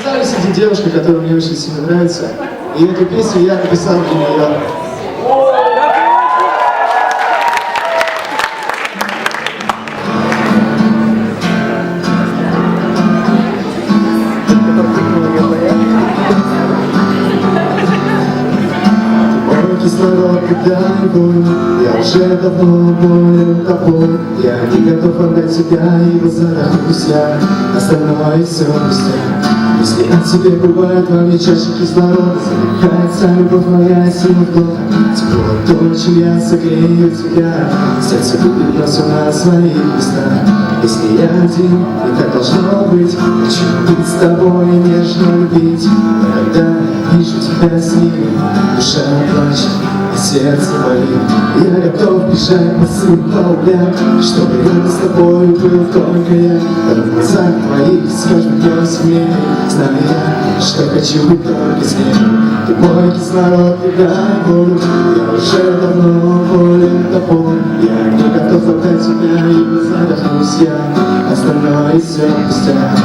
оказались среди девушки, которая мне очень сильно нравится. И эту песню я написал для нее. Кислород, когда боль, я уже давно болен тобой. Я не готов отдать тебя, ибо задохнусь я. Остальное все пустяк. Если от тебя бывает во мне чаще кислорода, задыхается любовь моя, сила вдоха. Тепло то, чем я согрею тебя. Сердце будет все на своих местах. Если я один, и так должно быть. Хочу быть с тобой и нежно любить. Но когда я вижу тебя с ним, душа плачет, и сердце болит. Я готов бежать по своим полям, чтобы рядом с тобой был только я. А в глазах твоих скажем днем сильнее. Знаю я, что хочу быть только с ней. Ты мой кислород, ты дай волю. Я уже давно болен тобой. Я не готов отдать тебя, и задохнусь я. Остальное все пустяк.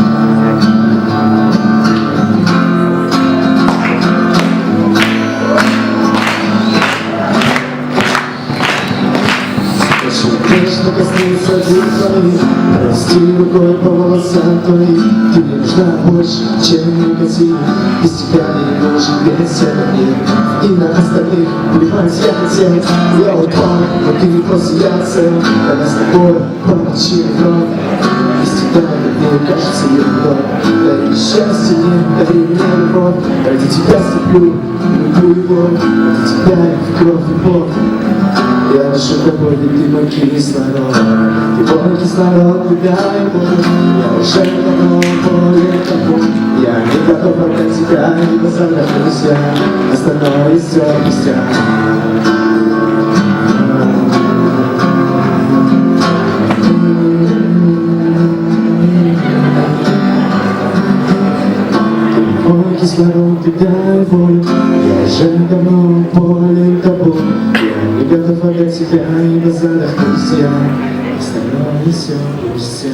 Нежно коснуться губ твоих, провести рукой по волосам твоих. Ты мне нужна больше, чем никотин. Без тебя не нужен весь этот мир. И на остальных плевать я хотел. Я упал, но ты не просто я цел. Когда с тобой помолчи вновь. Без тебя мне кажется ерунда. Дари счастье мне, дари мне любовь. Ради тебя ступлю любую боль. Ради тебя в кровь и пот. Я дышу тобой, ведь ты мой кислород. Ты мой кислород, ты дай боль. Я уже давно болен тобой. Я не готов отдать тебя, ибо задохнусь я. Остальное все пустяк. Ты мой кислород, ты дай боль. Я уже давно болен тобой. Я не готов отдать тебя, ибо задохнусь я. Остальное все пустяк.